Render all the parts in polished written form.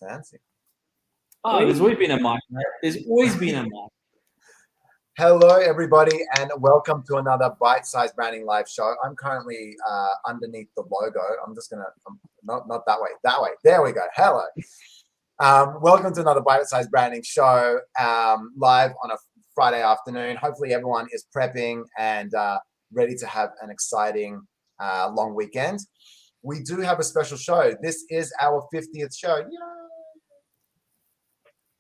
Fancy. Oh, there's always been a mic. There's always been a mic. Hello, everybody, and welcome to another Bite Size Branding Live show. I'm currently underneath the logo. I'm just gonna not that way. There we go. Hello. Welcome to another Bite Size Branding show live on a Friday afternoon. Hopefully, everyone is prepping and ready to have an exciting long weekend. We do have a special show. This is our 50th show. Yay!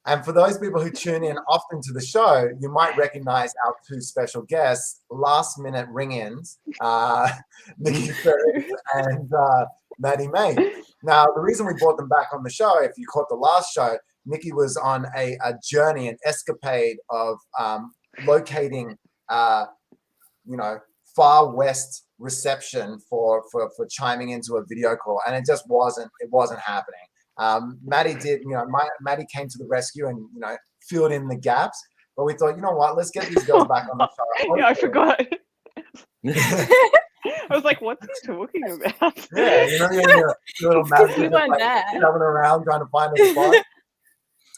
And for those people who tune in often to the show, you might recognize our two special guests, last-minute ring-ins, Nikki Ferris and Maddie May. Now, the reason we brought them back on the show, if you caught the last show, Nikki was on a journey, an escapade of locating, far west reception for chiming into a video call, and it just wasn't happening. Maddie did, Maddie came to the rescue and, filled in the gaps. But we thought, you know what, let's get these girls back on the show. Yeah, I forgot. I was like, what's he talking about? Yeah, your little Maddie traveling around trying to find a spot. I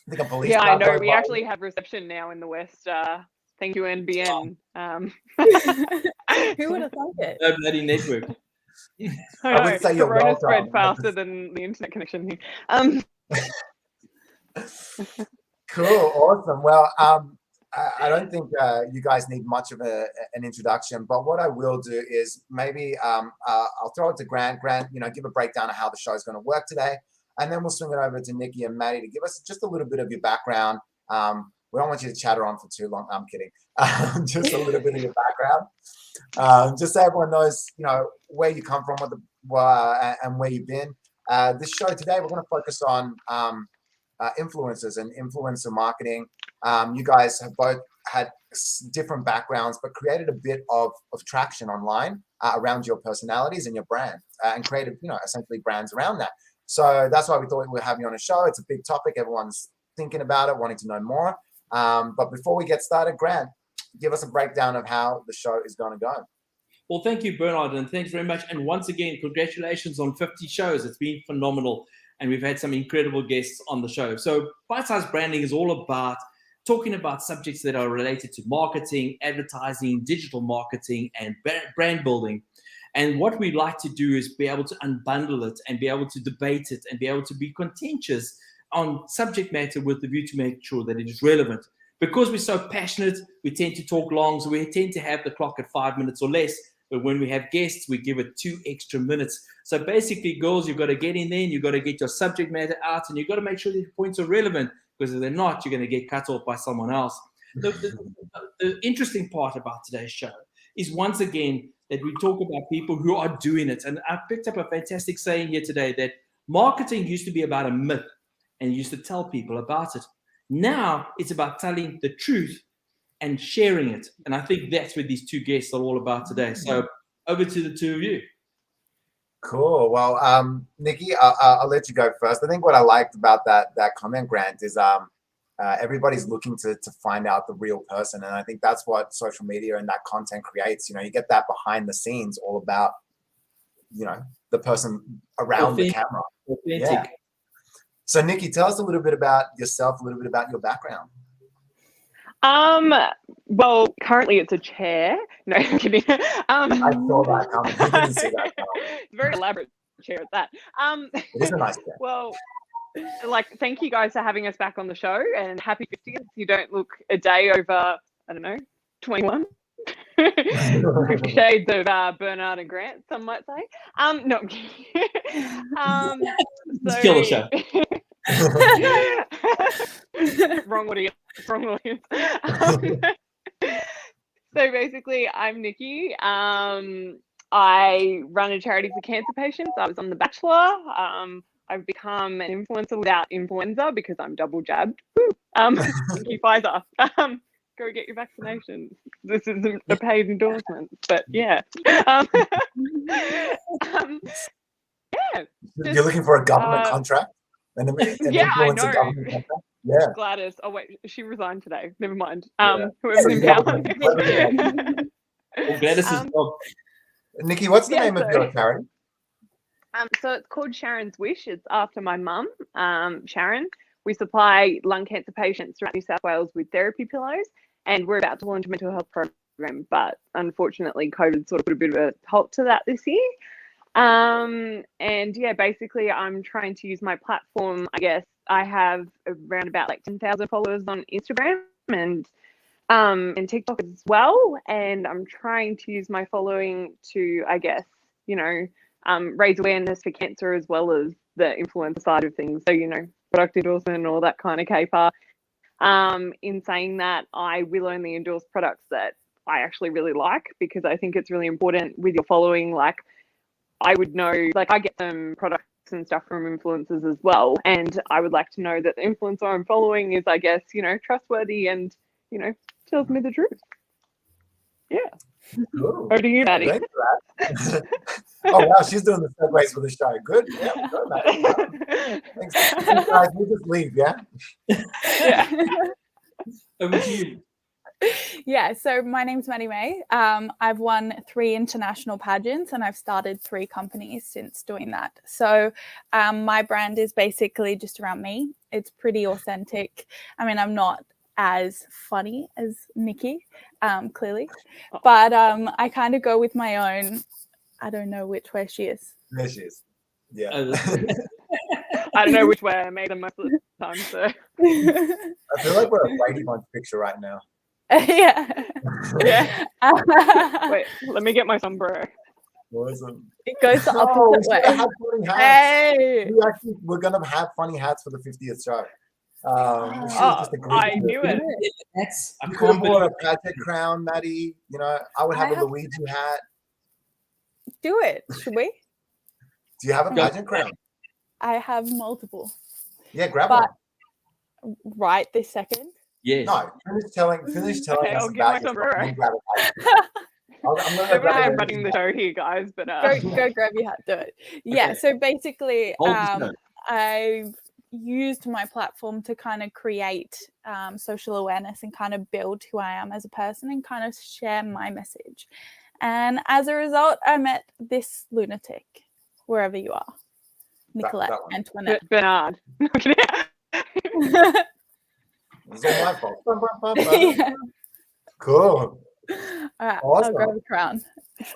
think a police I know. We actually have reception now in the West. Thank you, NBN. Who would have thought it? No bloody network. I would say you're Corona spread faster than the internet connection here. Cool, awesome. Well, I don't think you guys need much of an introduction, but what I will do is maybe I'll throw it to Grant. Grant, give a breakdown of how the show is going to work today, and then we'll swing it over to Nikki and Maddie to give us just a little bit of your background. We don't want you to chatter on for too long. I'm kidding. Just a little bit of your background. Just so everyone knows, where you come from, and where you've been. This show today, we're going to focus on influencers and influencer marketing. You guys have both had different backgrounds, but created a bit of traction online around your personalities and your brand, and created, essentially brands around that. So that's why we thought we'd have you on a show. It's a big topic. Everyone's thinking about it, wanting to know more. But before we get started, Grant, give us a breakdown of how the show is going to go. Well, thank you, Bernard, and thanks very much. And once again, congratulations on 50 shows. It's been phenomenal, and we've had some incredible guests on the show. So bite-sized branding is all about talking about subjects that are related to marketing, advertising, digital marketing, and brand building. And what we like to do is be able to unbundle it and be able to debate it and be able to be contentious on subject matter with the view to make sure that it is relevant. Because we're so passionate, we tend to talk long, so we tend to have the clock at 5 minutes or less. But when we have guests, we give it 2 extra minutes. So basically, girls, you've got to get in there and you've got to get your subject matter out, and you've got to make sure that your points are relevant, because if they're not, you're going to get cut off by someone else. The interesting part about today's show is, once again, that we talk about people who are doing it. And I picked up a fantastic saying here today that marketing used to be about a myth, and you used to tell people about it. Now it's about telling the truth and sharing it. And I think that's what these two guests are all about today. So over to the two of you. Cool. Well, Nikki, I'll let you go first. I think what I liked about that comment, Grant, is everybody's looking to find out the real person. And I think that's what social media and that content creates. You get that behind the scenes, all about, the person around the camera. Authentic. Yeah. So, Nikki, tell us a little bit about yourself, a little bit about your background. Well, currently it's a chair. No, I'm kidding. I saw that coming. You didn't see that coming. Very elaborate chair at that. It is a nice chair. Well, thank you guys for having us back on the show, and happy 50th. You don't look a day over, 21. 50 shades of Bernard and Grant, some might say. No, I'm kidding. Let's kill the show. Wrong audience. So basically, I'm Nikki. I run a charity for cancer patients. I was on The Bachelor. I've become an influencer without influenza because I'm double jabbed. Thank you, Pfizer. Go get your vaccinations. This isn't a paid endorsement, but yeah. You're looking for a government contract? Yeah, I know. Yeah. Gladys. Oh wait, she resigned today. Never mind. Whoever's in power. Gladys is Nikki, what's the name of your charity? So it's called Sharon's Wish. It's after my mum, Sharon. We supply lung cancer patients throughout New South Wales with therapy pillows, and we're about to launch a mental health program, but unfortunately COVID sort of put a bit of a halt to that this year. And yeah, basically I'm trying to use my platform. I guess I have around about like 10,000 followers on Instagram and TikTok as well, and I'm trying to use my following to, I guess, raise awareness for cancer as well as the influencer side of things. So, product endorsement and all that kind of caper. In saying that, I will only endorse products that I actually really like, because I think it's really important with your following. Like, I would know, like, I get some products and stuff from influencers as well, and I would like to know that the influencer I'm following is, I guess, trustworthy and, tells me the truth. Yeah. Cool. Over to you, Maddie. Thanks for that. Oh wow, she's doing the segues for the show. Good. Yeah, go, Maddie. Thanks. Guys, we'll just leave, yeah? Yeah. Over to you. Yeah, so my name's Maddie May. I've won 3 international pageants and I've started 3 companies since doing that. So my brand is basically just around me. It's pretty authentic. I mean, I'm not as funny as Nikki, clearly, but I kind of go with my own. I don't know which way she is. There she is. Yeah. I don't know which way I made them most of the time. So I feel like we're a Brady Bunch picture right now. Yeah. Yeah. Wait, let me get my sombrero. Awesome. It goes the Oh, opposite way. Hey! Hey. We're gonna have funny hats for the 50th show. I knew it. That's I You could can't have bought believe a pageant crown, Maddie. I would have a Luigi hat. Do it. Should we? Do you have a pageant crown? I have multiple. Yeah, grab But one. right this second. yes. No, finish telling Okay, us I'll get my about sombrero. I'm gonna I'm running the show here, guys, but Go grab your hat. Do it. Yeah. Okay. So basically, Hold the show. I've used my platform to kind of create social awareness and kind of build who I am as a person and kind of share my message. And as a result, I met this lunatic, wherever you are, Nicolette one. Antoinette. Bernard. It's all my fault. Yeah. Cool. All right, Awesome. I'll grab a crown.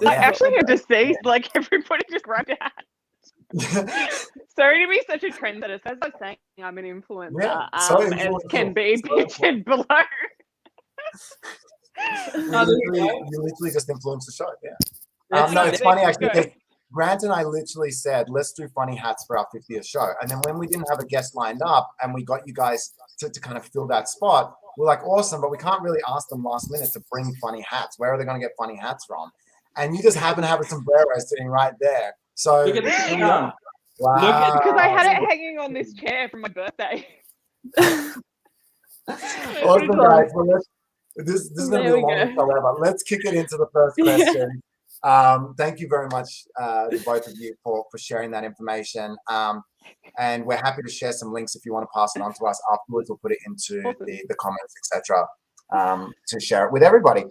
I actually have to see, like, everybody just grabbed a hat. Sorry to be such a trendsetter. As I was saying, I'm an influencer, Yeah, so as can be pictured below. You literally just influenced the show. Yeah. That's No, right. it's funny actually. Go. Because Grant and I literally said, let's do funny hats for our 50th show. And then when we didn't have a guest lined up and we got you guys to kind of fill that spot, we're like, awesome, but we can't really ask them last minute to bring funny hats. Where are they going to get funny hats from? And you just happen to have a sombrero sitting right there. So, Look at this thing on. wow. Look at- Because I had it hanging on this chair from my birthday. Awesome, guys. Well, this is going to be a long show ever. Let's kick it into the first question. Thank you very much, the both of you, for sharing that information. And we're happy to share some links if you want to pass it on to us afterwards. We'll put it into the comments, etc., to share it with everybody.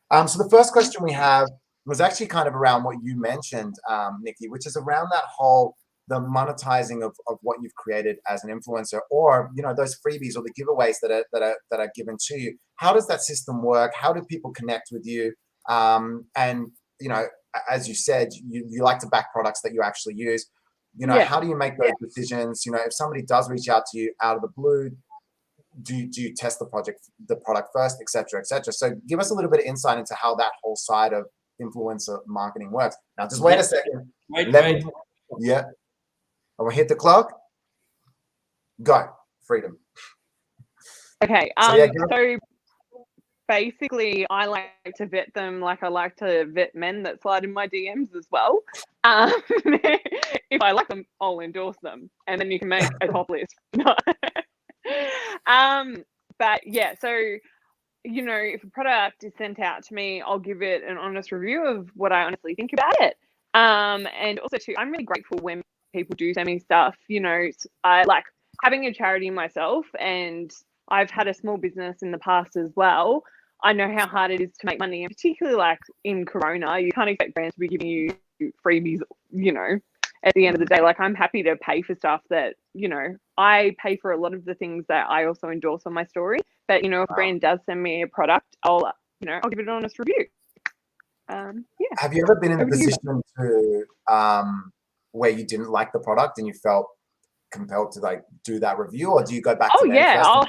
So the first question we have was actually kind of around what you mentioned, Nikki, which is around that whole the monetizing of what you've created as an influencer, or those freebies or the giveaways that are given to you. How does that system work? How do people connect with you? And as you said, you like to back products that you actually use. How do you make those decisions? If somebody does reach out to you out of the blue, do you test the product first, et cetera, et cetera? So give us a little bit of insight into how that whole side of influencer marketing works. Now, just wait a second. Wait. Yeah. I'm gonna hit the clock. Go. Freedom. Okay. So basically, I like to vet them like I like to vet men that slide in my DMs as well. If I like them, I'll endorse them, and then you can make a top list. But yeah, so if a product is sent out to me, I'll give it an honest review of what I honestly think about it. And also too, I'm really grateful when people do send me stuff. I like having a charity myself, and I've had a small business in the past as well. I know how hard it is to make money, and particularly like in Corona, you can't expect brands to be giving you freebies, at the end of the day, like I'm happy to pay for stuff that, you know, I pay for a lot of the things that I also endorse on my story. But, you know, if a brand does send me a product, I'll give it an honest review. Yeah. Have you ever been in a Over to you. position to where you didn't like the product and you felt compelled to like do that review, or do you go back Oh to them yeah, first? I'll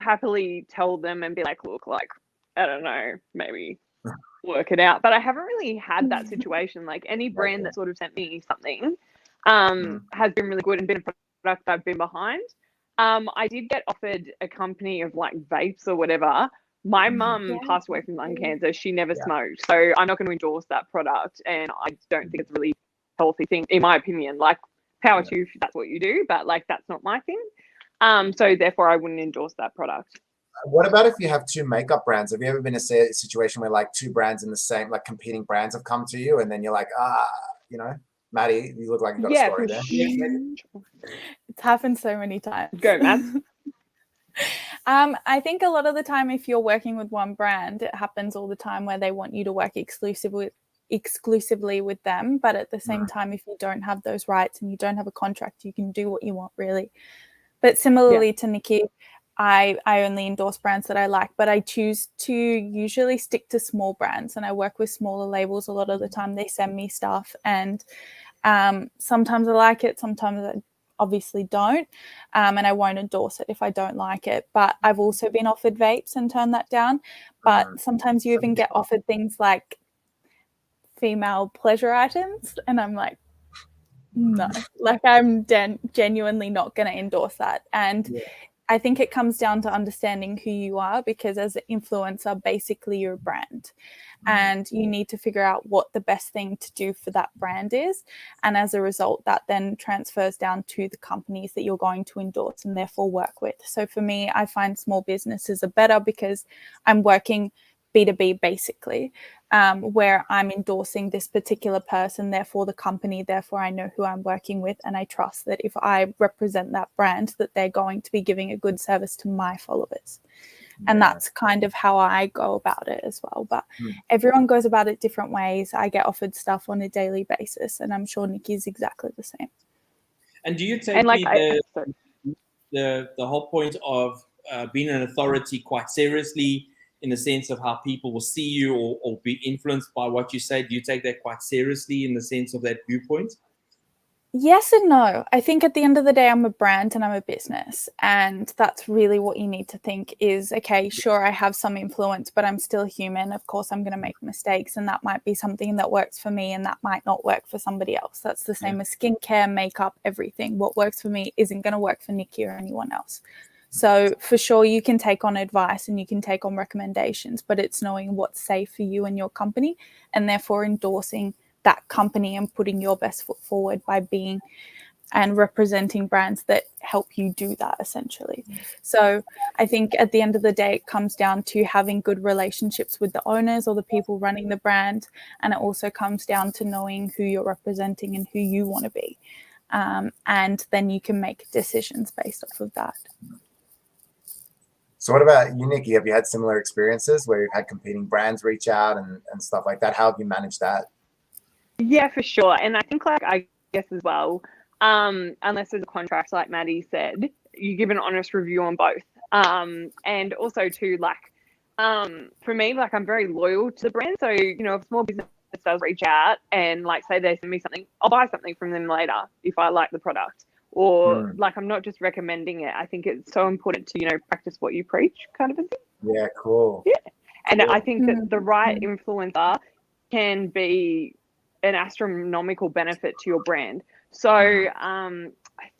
happily tell them and be like, look, like, I don't know, maybe work it out. But I haven't really had that situation. Like any brand that sort of sent me something has been really good and been a product I've been behind. I did get offered a company of like vapes or whatever. My mum passed away from lung cancer. She never smoked. So I'm not going to endorse that product. And I don't think it's a really healthy thing, in my opinion. Like, power to you if that's what you do, but like that's not my thing. So therefore I wouldn't endorse that product. What about if you have two makeup brands? Have you ever been in a situation where like two brands in the same, like competing brands have come to you and then you're like, you know, Maddie, you look like you got a story there. It's happened so many times. Go, Matt. I think a lot of the time, if you're working with one brand, it happens all the time where they want you to work exclusively with them. But at the same time, if you don't have those rights and you don't have a contract, you can do what you want, really. But similarly to Nikki, I only endorse brands that I like, but I choose to usually stick to small brands, and I work with smaller labels a lot of the time. They send me stuff, and sometimes I like it, sometimes I obviously don't, and I won't endorse it if I don't like it. But I've also been offered vapes and turned that down. But sometimes you even get offered things like female pleasure items, and I'm like, no, like I'm genuinely not going to endorse that. And I think it comes down to understanding who you are, because as an influencer, basically you're a brand, and you need to figure out what the best thing to do for that brand is. And as a result, that then transfers down to the companies that you're going to endorse and therefore work with. So for me, I find small businesses are better because I'm working B2B basically, where I'm endorsing this particular person, therefore the company, therefore I know who I'm working with, and I trust that if I represent that brand, that they're going to be giving a good service to my followers. And that's kind of how I go about it as well. But everyone goes about it different ways. I get offered stuff on a daily basis, and I'm sure Nikki is exactly the same. And do you take the whole point of being an authority quite seriously, in the sense of how people will see you or be influenced by what you say? Do you take that quite seriously in the sense of that viewpoint? Yes and no. I think at the end of the day, I'm a brand and I'm a business. And that's really what you need to think is, okay, sure, I have some influence, but I'm still human. Of course, I'm going to make mistakes, and that might be something that works for me and that might not work for somebody else. That's the same as skincare, makeup, everything. What works for me isn't going to work for Nikki or anyone else. So for sure, you can take on advice and you can take on recommendations, but it's knowing what's safe for you and your company, and therefore endorsing that company and putting your best foot forward by being and representing brands that help you do that, essentially. So I think at the end of the day, it comes down to having good relationships with the owners or the people running the brand. And it also comes down to knowing who you're representing and who you want to be. And then you can make decisions based off of that. So what about you, Nikki? Have you had similar experiences where you've had competing brands reach out and stuff like that? How have you managed that? Yeah, for sure. And I think, like, I guess as well, unless there's a contract, like Maddie said, you give an honest review on both. And also too, like, for me, like, I'm very loyal to the brand. So, you know, if a small business does reach out and like say they send me something, I'll buy something from them later if I like the product. Or like, I'm not just recommending it. I think it's so important to, you know, practice what you preach, kind of a thing. Yeah, cool. Yeah. And I think that the right influencer can be an astronomical benefit to your brand. So I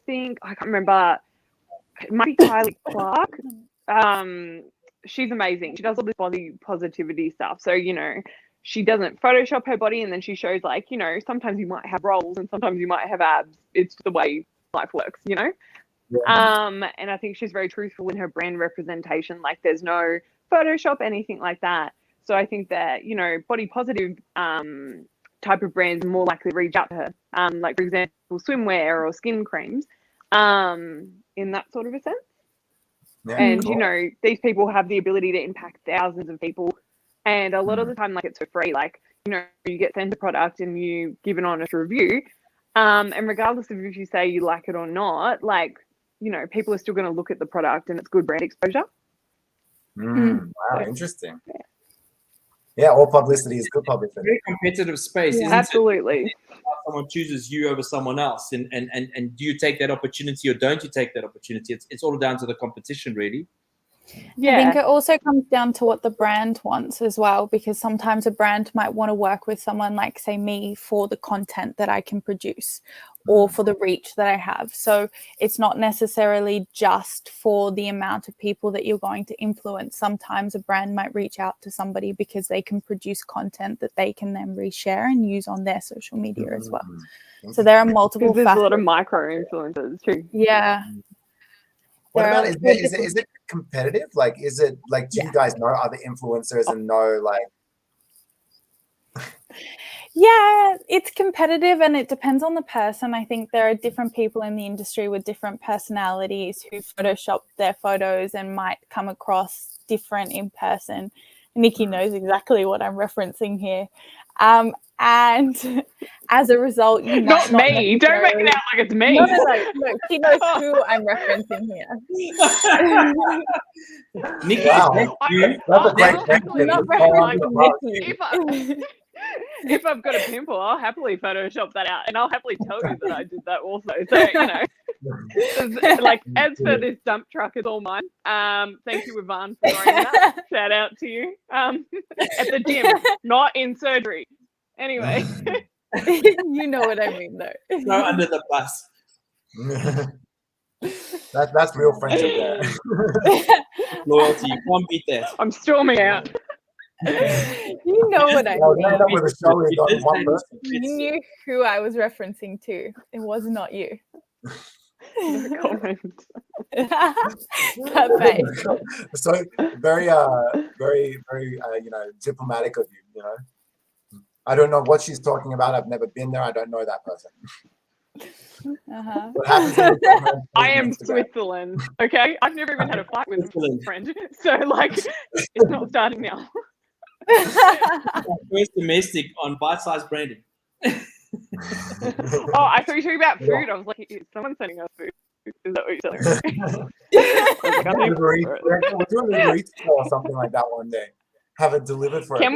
think, I can't remember, it might be Kylie Clark. She's amazing. She does all this body positivity stuff. So, you know, she doesn't Photoshop her body, and then she shows, like, you know, sometimes you might have rolls and sometimes you might have abs. It's the way life works, you know. And I think she's very truthful in her brand representation. Like, there's no Photoshop, anything like that. So I think that, you know, body positive type of brands are more likely to reach out to her. Like, for example, swimwear or skin creams, in that sort of a sense. Yeah, and cool. You know, these people have the ability to impact thousands of people, and a lot of the time, like, it's for free. Like, you get sent a product and you give an honest review, and regardless of if you say you like it or not, like, people are still going to look at the product, and it's good brand exposure. Wow, interesting. Yeah, all publicity is good publicity. Very competitive space. Yeah, isn't absolutely. it? Someone chooses you over someone else, and do you take that opportunity or don't you take that opportunity? It's all down to the competition, really. Yeah. I think it also comes down to what the brand wants as well, because sometimes a brand might want to work with someone like, say, me for the content that I can produce or for the reach that I have. So it's not necessarily just for the amount of people that you're going to influence. Sometimes a brand might reach out to somebody because they can produce content that they can then reshare and use on their social media as well. So there are multiple There's a lot of factors. micro influencers too. Yeah. What about, is it competitive? Like, is it like, do you guys know other influencers and know like? Yeah, it's competitive and it depends on the person. I think there are different people in the industry with different personalities who Photoshop their photos and might come across different in person. Nikki knows exactly what I'm referencing here. And as a result, you might not me. Don't make it out like it's me. No, she knows who I'm referencing here. Nikki, Wow. That's a great question. Not Nikki. If I've got a pimple, I'll happily Photoshop that out, and I'll happily tell you that I did that also. So, like, as for this dump truck, it's all mine. Thank you, Yvonne, for throwing that. Shout out to you. At the gym, not in surgery. Anyway. You know what I mean, though. Throw under the bus. That's real friendship there. Loyalty, you can't beat that. I'm storming out. You know what I mean. You knew who I was referencing to. It was not you. No comment. So very diplomatic of you. I don't know what she's talking about. I've never been there. I don't know that person. What happens I am Switzerland. Okay, I've never even had a fight with a friend, so like, it's not starting now. First domestic on bite-sized branding. Oh, I thought you were talking about food. I was like, is someone sending us food? Is that what you're saying? We're doing a reach or something like that one day. Have it delivered for. Can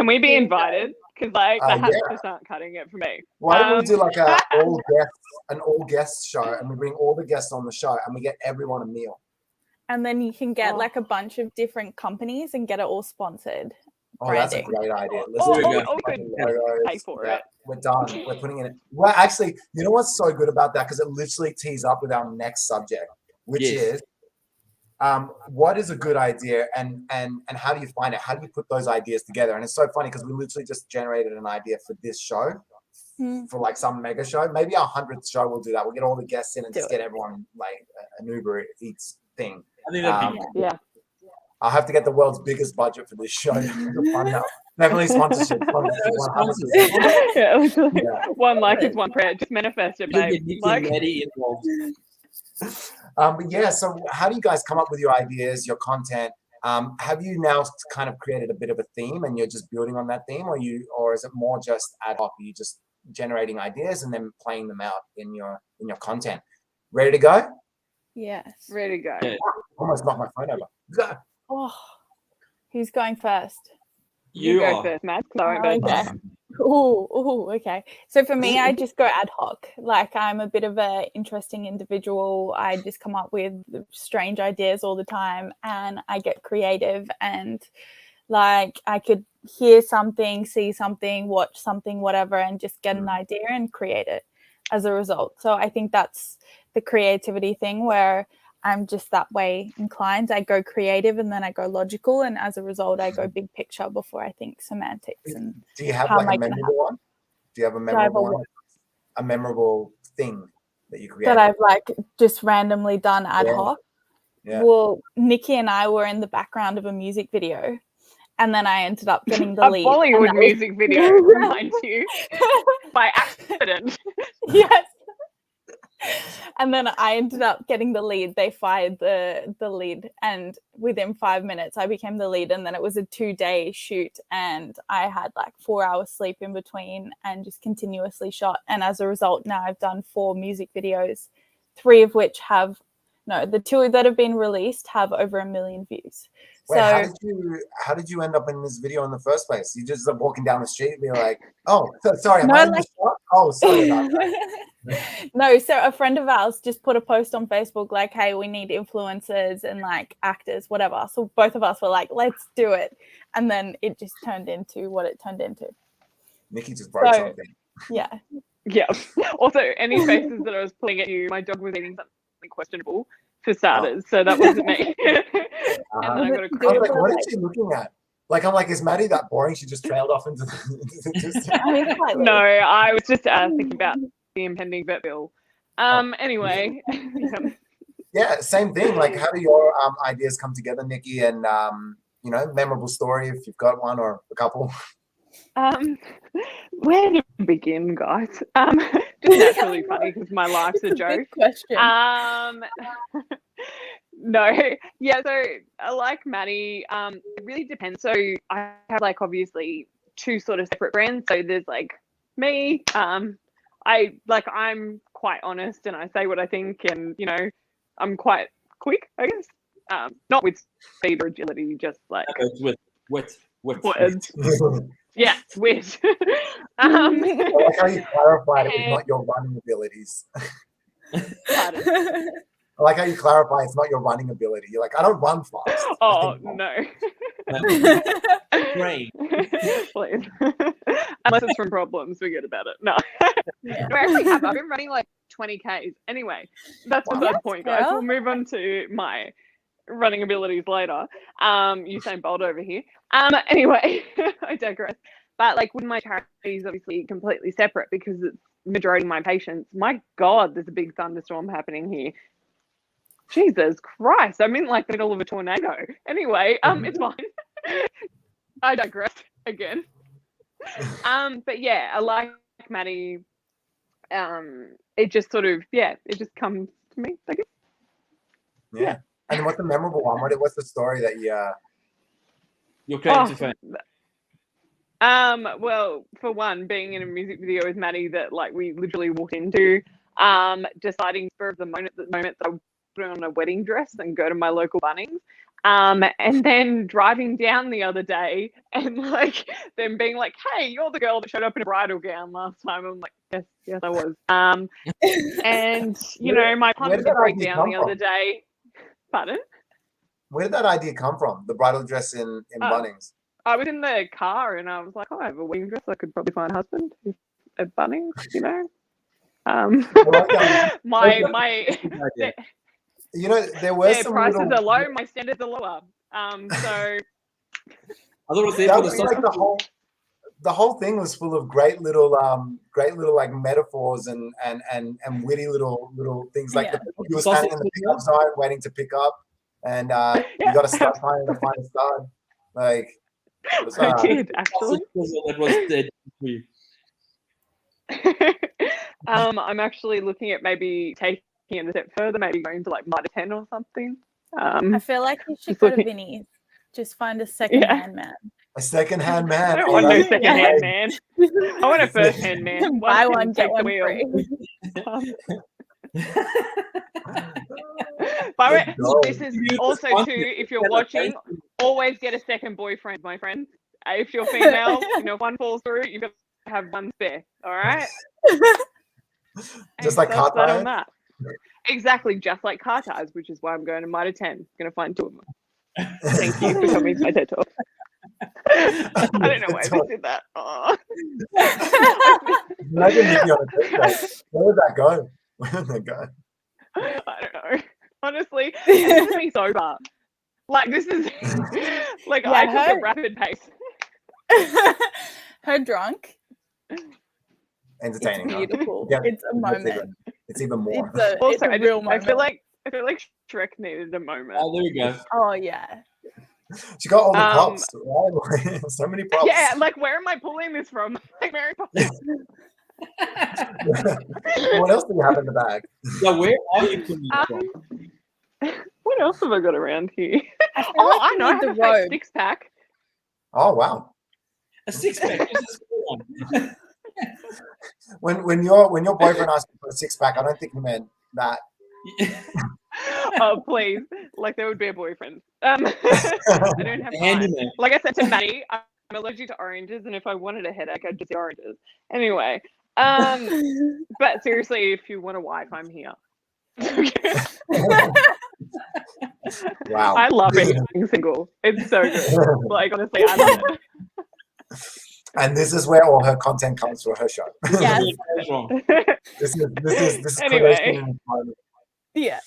we be invited? Because like the hats just aren't cutting it for me. Why don't we do like an all guest show, and we bring all the guests on the show, and we get everyone a meal. And then you can get like a bunch of different companies and get it all sponsored. Oh, that's a great idea. Pay for it. We're done. We're putting it in. Well, actually, you know what's so good about that? Because it literally tees up with our next subject, which is what is a good idea, and how do you find it? How do you put those ideas together? And it's so funny because we literally just generated an idea for this show, for like some mega show. Maybe our 100th show we'll do that. We'll get all the guests in and just get everyone like an Uber Eats thing. I think that'd be I'll have to get the world's biggest budget for this show. Definitely sponsorship. One like is one prayer. Just manifest it, babe. But yeah, so how do you guys come up with your ideas, your content? Have you now kind of created a bit of a theme and you're just building on that theme, or is it more just ad hoc? Are you just generating ideas and then playing them out in your content? Ready to go? Yes. Ready to go. Yeah. Almost knocked my phone over. Go. Oh, who's going first? You go first, Matt. Okay. Oh, okay. So for me, I just go ad hoc. Like, I'm a bit of an interesting individual. I just come up with strange ideas all the time, and I get creative. And like, I could hear something, see something, watch something, whatever, and just get an idea and create it as a result. So I think that's the creativity thing, where I'm just that way inclined. I go creative and then I go logical, and as a result, I go big picture before I think semantics. And do you have like a memorable one? Do you have a memorable one? A memorable thing that you created? That I've like just randomly done ad hoc? Yeah. Well, Nikki and I were in the background of a music video, and then I ended up getting the lead. A Bollywood music video, remind you, by accident. Yes. And then I ended up getting the lead. They fired the lead, and within 5 minutes I became the lead. And then it was a 2-day shoot, and I had like 4 hours sleep in between and just continuously shot. And as a result, now I've done 4 music videos, 3 of which have the 2 that have been released have over 1 million views. Wait, So how did you end up in this video in the first place? You just walking down the street and be like, "Oh, sorry, am No, I in like- the shot? Oh, sorry about that." No, so a friend of ours just put a post on Facebook like, hey, we need influencers and like actors, whatever. So both of us were like, let's do it. And then it just turned into what it turned into. Nikki just broke So- something. Yeah. Yeah. Also, any faces that I was pulling at you, my dog was eating something questionable for starters, so that wasn't me. And then I got a I was crush. like, what is she looking at? Like, I'm like, is Maddie that boring? She just trailed off into the distance. I mean, slightly. No, I was just thinking about the impending vet bill. Anyway. Yeah, same thing. Like, how do your ideas come together, Nikki? And memorable story if you've got one or a couple. Where to begin, guys? Just naturally funny because my life's a It's joke. big question. No, yeah. So I like Maddie. It really depends. So I have like obviously 2 sort of separate brands. So there's like me. I'm quite honest and I say what I think, and I'm quite quick, I guess. Not with speed or agility, just like With words. Yeah, wit. I like how you clarified it was not your running abilities. Pardon? I like how you clarify it's not your running ability. You're like, I don't run fast. Oh no. brain. Please. Unless it's from problems, forget about it. No. Yeah. No, I actually have. I've been running like 20 Ks. Anyway, that's the Yes, point, guys. girl. We'll move on to my running abilities later. Usain Bolt over here. Anyway, I digress. But like with my charity is obviously completely separate because it's majority of my patients. My God, there's a big thunderstorm happening here. Jesus Christ, I'm in like the middle of a tornado. Anyway, it's fine. I digress again. But yeah, I like Maddie. It just sort of, it just comes to me, I guess. Yeah. And what's the memorable one? What's the story that Your claim to fame. Well, for one, being in a music video with Maddie that like we literally walked into, deciding spur of the moment that I put on a wedding dress and go to my local Bunnings. And then driving down the other day and like them being like, hey, you're the girl that showed up in a bridal gown last time. I'm like, yes, I was. And my where partner did that break idea down come the from? other day. Pardon? where did that idea come from? The bridal dress in Bunnings. I was in the car and I was like, I have a wedding dress. I could probably find a husband at Bunnings, my There were their some prices little, are low, my standards are lower. So I thought it was there that for the was like the whole thing was full of great little like metaphors and witty little things like Yeah. you were standing in the pickup zone waiting to pick up and you got to start trying to find a stud. Like it was, I did actually. That was dead for you. I'm actually looking at maybe taking it a step further, maybe going to like Mitre 10 or something. I feel like you should just go to looking- Vinny's. Just find a second-hand man. a second-hand man. I don't Oh, want no that's second-hand great. man. I want a first-hand man. Buy can one, take get the one wheel. free. By the way, Good goal. this is also too, if you're watching, always get a second boyfriend, my friend. If you're female, if one falls through, you've got to have one spare. All right. Just like car That's that on tires? that. Exactly, just like car tires, which is why I'm going to Mitre 10. Going to find 2 of them. Thank you for coming to my TED Talk. I don't know why I just did that. Oh. Imagine if you're on a date date. Where would that go? Where would that go? I don't know. Honestly, this is me sober. Like this is like I took a rapid pace. Her drunk. Entertaining. It's huh? beautiful. Yeah, It's a moment. It's even more. It's Also, a real I moment. feel like Shrek needed a moment. Oh, there we go. Oh yeah. She got all the props, right? So many props. Yeah, like where am I pulling this from? Like Mary Poppins. What else do you have in the bag? So where are you putting it from? What else have I got around here? I feel Oh, like I you know. I need have the a fake robe. six-pack. Oh wow! A 6-pack. This is the one. When your boyfriend asked you for a 6-pack, I don't think he meant that. Oh, please. Like, there would be a boyfriend. I don't have time. Handyman. Like I said to Maddie, I'm allergic to oranges, and if I wanted a headache, I'd just eat oranges. Anyway, but seriously, if you want a wife, I'm here. Wow. I love being single. It's so good. Like, honestly, I love it. And this is where all her content comes for her show. Yes. What's wrong? This is Anyway. creation inspired. Yeah.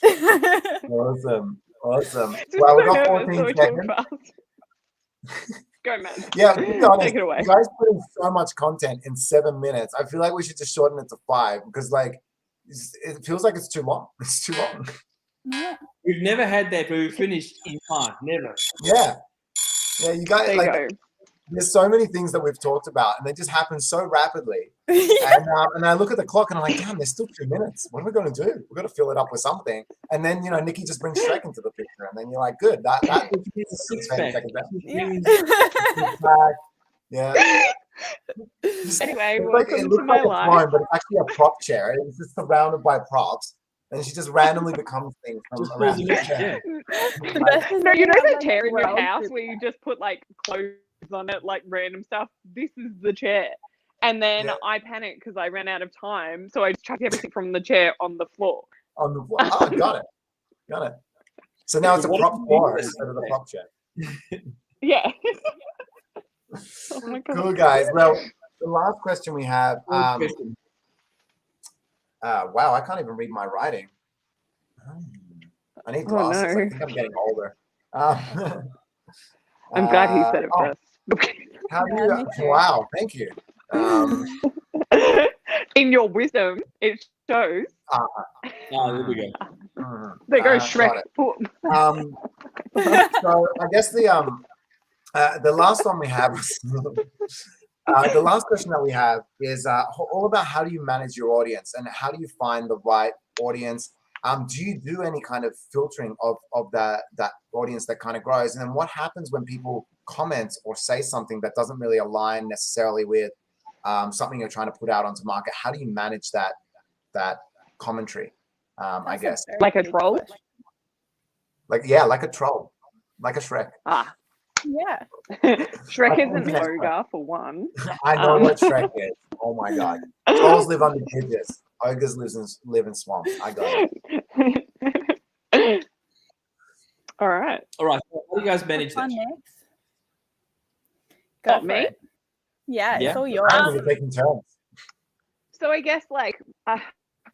Awesome. Just Well, we so got nervous, 14 so I talk seconds. fast. Go, man. Yeah, to be honest, Take it away. you guys put in so much content in 7 minutes. I feel like we should just shorten it to 5 because, like, it feels like it's too long. It's too long. Yeah. We've never had that where we finished in 5. Never. Yeah, you guys, There you like, go. there's so many things that we've talked about, and they just happen so rapidly. And I look at the clock, and I'm like, damn, there's still 2 minutes. What are we going to do? We've got to fill it up with something. And then, Nikki just brings Shrek into the picture, and then you're like, good. That It's a 6-pack. Yeah. Anyway, It welcome looks to my like a life. throne, but it's actually a prop chair. It's just surrounded by props, and she just randomly becomes things from Just around pulls the it out, chair. yeah. No, you know that chair in your house where you just put like clothes on it, like random stuff? This is the chair. And then I panicked because I ran out of time, so I just chucked everything from the chair on the floor. On the floor. Oh, got it. So now it's a What prop did you floor do? instead of the prop chair. Yeah. Oh my god. Cool, guys. Well, the last question we have. Wow, I can't even read my writing. I need glasses. no. I think I'm getting older. I'm glad he said it first. How do Yeah, me you? too. Wow, thank you. In your wisdom, it shows. Oh, there we go. There goes got Shrek. it. So I guess the last one we have. The last question that we have is all about how do you manage your audience and how do you find the right audience? Do you do any kind of filtering of that audience that kind of grows? And then what happens when people comment or say something that doesn't really align necessarily with something you're trying to put out onto market? How do you manage that commentary? I guess Like a troll? like a troll, like a Shrek. Yeah. Shrek is an ogre for one. I know what Shrek is. Oh my god. Trolls live under bridges. Ogres live in swamps. I got it. All right. All right. So how do you guys manage that? On next. Go for Me? it. Yeah, Yeah. it's all yours. We're taking turns. So I guess like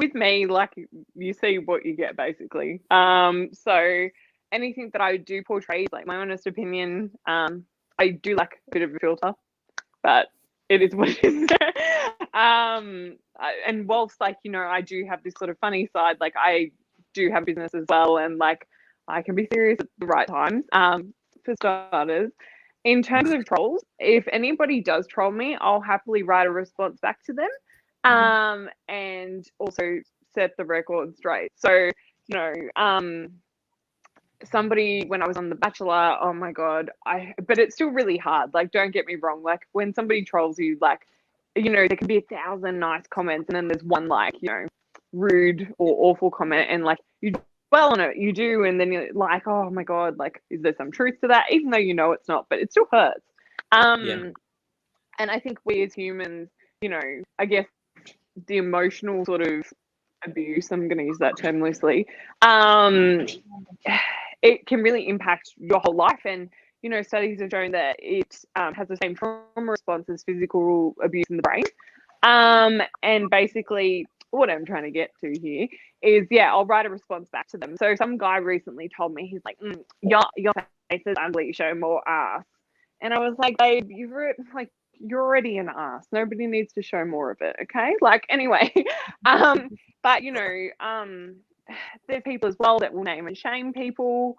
with me, like you see what you get basically. So anything that I do portray is like my honest opinion. I do like a bit of a filter, but it is what it is. And whilst like, I do have this sort of funny side, like I do have business as well, and like I can be serious at the right times. For starters, in terms of trolls, if anybody does troll me, I'll happily write a response back to them. And also set the record straight. So, somebody when I was on The Bachelor, oh my god, but it's still really hard. Like, don't get me wrong. Like when somebody trolls you, like, there can be 1,000 nice comments and then there's one like, rude or awful comment, and like you dwell on it, you do, and then you're like, oh my god, like, is there some truth to that? Even though it's not, but it still hurts. And I think we as humans, I guess the emotional sort of abuse, I'm going to use that term loosely, it can really impact your whole life. And studies have shown that it has the same trauma response as physical abuse in the brain. And basically what I'm trying to get to here is, I'll write a response back to them. So some guy recently told me, he's like, your face is ugly, show more ass. And I was like, babe, you're already an ass. Nobody needs to show more of it, okay? Like, anyway, but there's people as well that will name and shame people.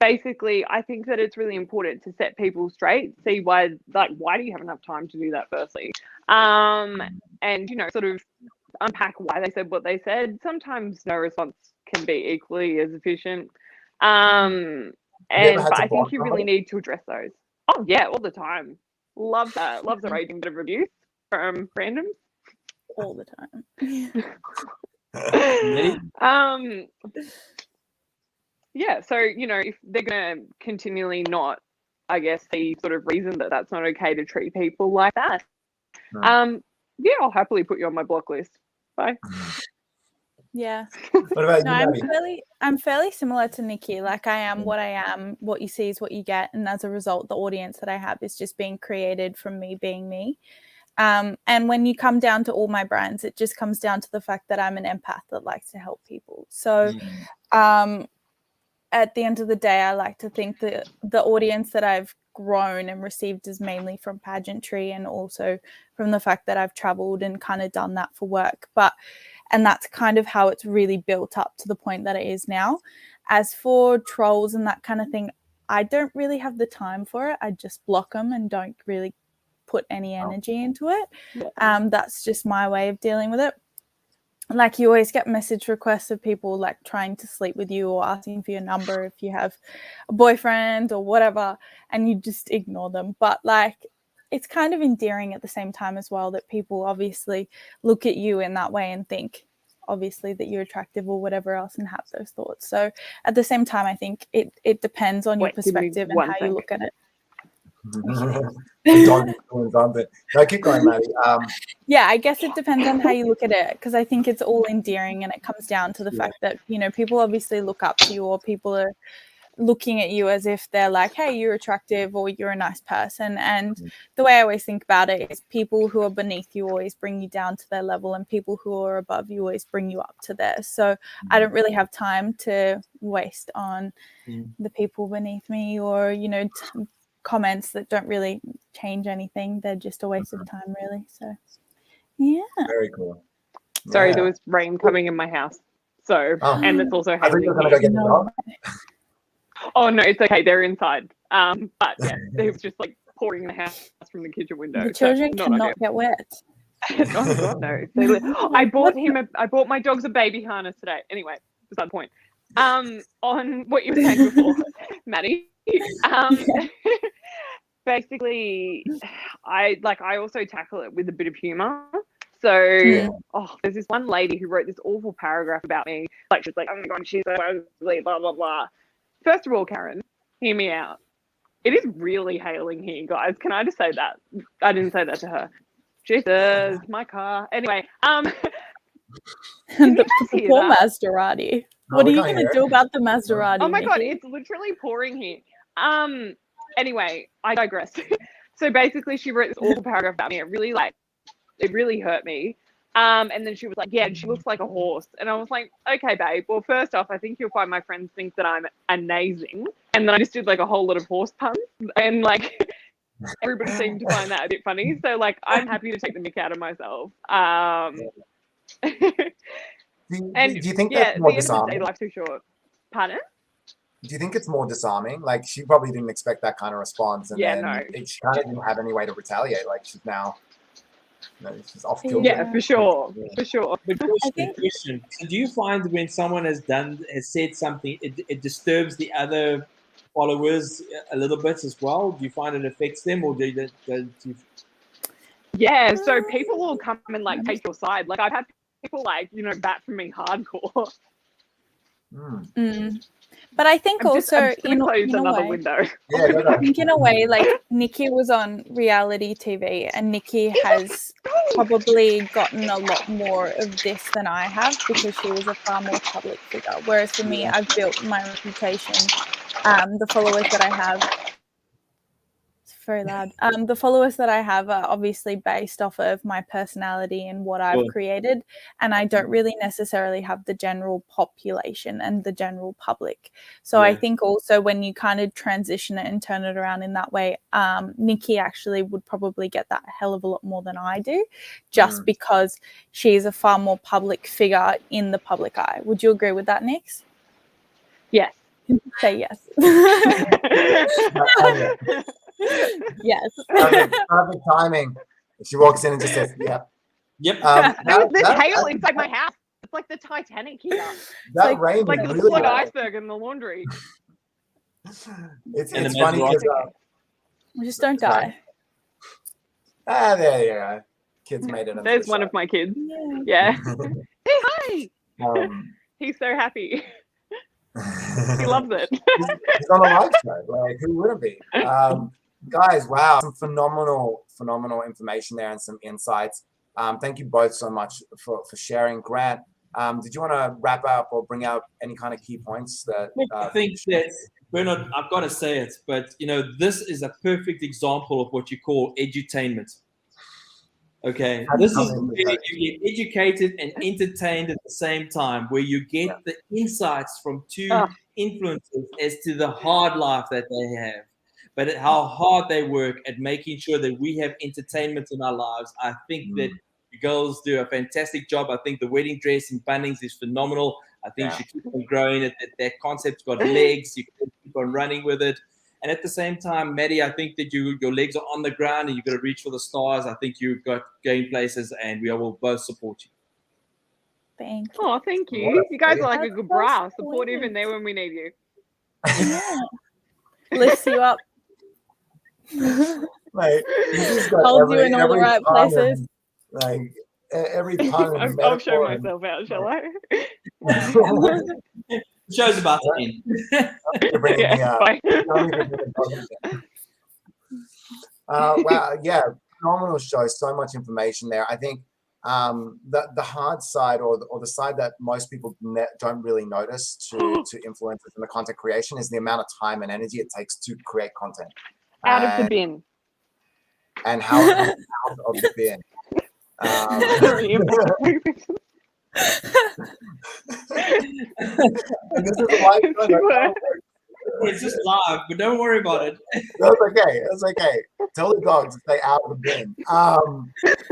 basically, I think that it's really important to set people straight, see why do you have enough time to do that firstly? And, sort of unpack why they said what they said. Sometimes no response can be equally as efficient. But I think you really need to address those. Oh yeah, all the time. Loves a raging bit of abuse from randoms. All the time. Yeah, so if they're gonna continually not, I guess, see sort of reason that that's not okay to treat people like that. Yeah, I'll happily put you on my block list. Bye. Yeah. What about No, you, I'm fairly similar to Nikki. Like, I am what I am. What you see is what you get, and as a result, the audience that I have is just being created from me being me. And when you come down to all my brands, it just comes down to the fact that I'm an empath that likes to help people. So at the end of the day, I like to think that the audience that I've grown and received is mainly from pageantry, and also from the fact that I've traveled and kind of done that for work. And that's kind of how it's really built up to the point that it is now. As for trolls and that kind of thing, I don't really have the time for it. I just block them and don't really put any energy into it. That's just my way of dealing with it. Like, you always get message requests of people like trying to sleep with you or asking for your number if you have a boyfriend or whatever, and you just ignore them. But like, it's kind of endearing at the same time as well that people obviously look at you in that way and think obviously that you're attractive or whatever else and have those thoughts. So at the same time, I think it depends on your perspective and how you look at it. No, keep going, Maddie. Yeah, I guess it depends on how you look at it, because I think it's all endearing, and it comes down to the fact that people obviously look up to you, or people are looking at you as if they're like, hey, you're attractive or you're a nice person. And the way I always think about it is people who are beneath you always bring you down to their level, and people who are above you always bring you up to theirs. So I don't really have time to waste on the people beneath me, or comments that don't really change anything. They're just a waste of time, really. So yeah, very cool. Sorry, there was rain coming in my house, and it's also hailing. You're gonna go get the dog. Oh no, it's okay. They're inside. But yeah, it was just like pouring in the house from the kitchen window. The children cannot get wet. Oh God, no. I bought my dogs a baby harness today. Anyway, beside the point. On what you were saying before, Maddie. Basically, I also tackle it with a bit of humor. So, there's this one lady who wrote this awful paragraph about me. Like, she's like, oh my God, she's so ugly, blah, blah, blah. First of all, Karen, hear me out. It is really hailing here, guys. Can I just say that? I didn't say that to her. Jesus, my car. Anyway, the poor Maserati. What are you going to do about the Maserati? Oh my God, it's literally pouring here. Anyway, I digress. So basically, she wrote this awful paragraph about me. It really hurt me. And then she was like, yeah, she looks like a horse. And I was like, okay, babe. Well, first off, I think you'll find my friends think that I'm amazing. And then I just did like a whole lot of horse puns. And like, everybody seemed to find that a bit funny. So like, I'm happy to take the mick out of myself. Do you think that's more disarming? Life's too short. Pardon? Do you think it's more disarming? Like, she probably didn't expect that kind of response, and then she kind of didn't have any way to retaliate. Like, she's now, she's off kilter. Yeah, for sure, for sure. But question: so do you find when someone has said something, it disturbs the other followers a little bit as well? Do you find it affects them, or do you? Yeah, so people will come and like take your side. Like, I've had people like bat for me hardcore. But I think also in a way, I think in a way, like, Nikki was on reality TV, and Nikki has probably gotten a lot more of this than I have, because she was a far more public figure. Whereas for me, I've built my reputation. The followers that I have, it's very loud. The followers that I have are obviously based off of my personality and what I've created, and I don't really necessarily have the general population and the general public. So I think also when you kind of transition it and turn it around in that way, Nikki actually would probably get that a hell of a lot more than I do, just because she's a far more public figure in the public eye. Would you agree with that, Nix? Yes. Say yes. Yes. Perfect timing. She walks in and just says, "Yeah." Yep. There was this hail inside my house. It's like the Titanic here. That rain Like was the really flood bad. iceberg in the laundry. It's And funny because Just don't die. there you go. Kids made it. Into There's the one show. of my kids. Yeah. Yeah. Hey, hi. He's so happy. He loves it. He's on a live show. Like, who wouldn't be? Guys, wow, some phenomenal information there and some insights. Thank you both so much for sharing. Grant, did you want to wrap up or bring out any kind of key points that? I think that Bernard, I've got to say it, but this is a perfect example of what you call edutainment. Okay, this is where you get educated and entertained at the same time, where you get the insights from two influencers as to the hard life that they have, but how hard they work at making sure that we have entertainment in our lives. I think that the girls do a fantastic job. I think the wedding dress in Bunnings is phenomenal. I think you should keep on growing it. That concept's got legs. You can keep on running with it. And at the same time, Maddie, I think that your legs are on the ground and you've got to reach for the stars. I think you've got going places, and we will both support you. Thank you. Oh, thank you. You guys are like a That's good so bra, sweet. supportive and there when we need you. Yeah. Lifts you up. Like, Holds you in all the right places. Like every pun. I'll show myself out, shall I? The show's about to end. Bye. Wow, yeah, phenomenal show. So much information there. I think the hard side, or the side that most people don't really notice to influencers in the content creation, is the amount of time and energy it takes to create content. Out of the bin. And how out of the bin. And this is live. It's just live, but don't worry about it. That's okay. Tell the dogs to stay out of the bin. No,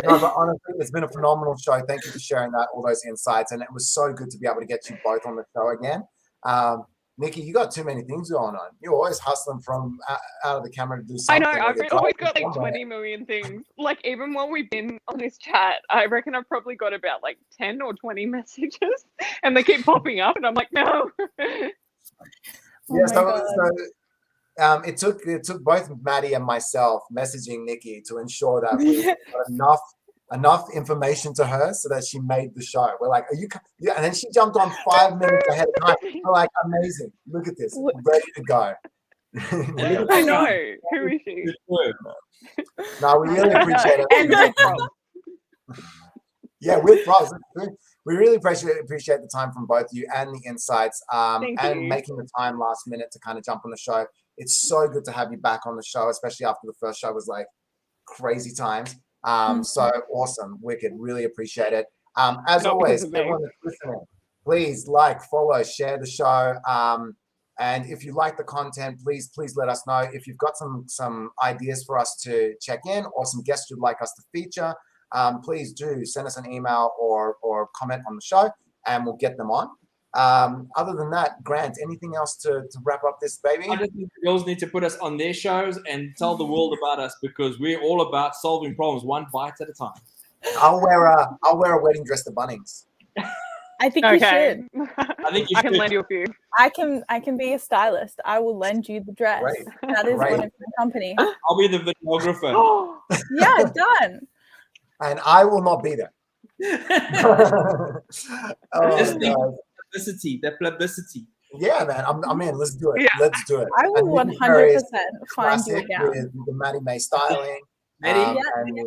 but honestly, it's been a phenomenal show. Thank you for sharing all those insights, and it was so good to be able to get you both on the show again. Nikki, you got too many things going on. You're always hustling from out of the camera to do something. I know. I've always got like 20 million things. Like, even while we've been on this chat, I reckon I've probably got about like 10 or 20 messages, and they keep popping up, and I'm like, no. It took both Maddie and myself messaging Nikki to ensure that we got enough information to her so that she made the show. We're like, "Are you?" Yeah, and then she jumped on 5 minutes ahead of time. We're like, "Amazing! Look at this, we're ready to go." I know. Who is she? No, we really appreciate it. And with props. Yeah, with props. We really appreciate the time from both you and the insights, Thank and you. making the time last minute to kind of jump on the show. It's so good to have you back on the show, especially after the first show was like crazy times. So awesome, wicked, really appreciate it. As always, everyone that's listening, please like, follow, share the show. And if you like the content, please let us know. If you've got some ideas for us to check in, or some guests you'd like us to feature, please do send us an email or comment on the show, and we'll get them on. Other than that, Grant, anything else to wrap up this baby? I just think the girls need to put us on their shows and tell the world about us, because we're all about solving problems one bite at a time. I'll wear a wedding dress to Bunnings. I think you should. I think you I can should. lend you a few. I can be a stylist. I will lend you the dress. Great. That is Great. one of my company. I'll be the videographer. Yeah, done. And I will not be there. Just think the publicity. Yeah, man, I'm in. Let's do it. Yeah. Let's do it. I will 100% find you a gown. With the Maddie May styling. Maddie, and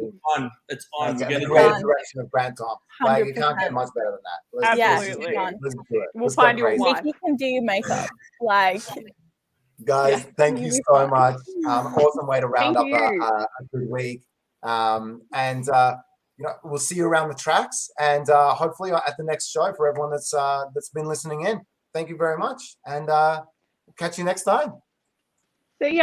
it's on. We're the going to creative done. direction of Grant Tom. Like, you can't get much better than that. Absolutely. Let's do it. We'll Let's go find you a crazy. wife. Nikki can do your makeup. Like, Guys, thank you so much. Awesome way to round up Thank you. a good week. We'll see you around the tracks, and hopefully at the next show for everyone that's been listening in. Thank you very much, and catch you next time.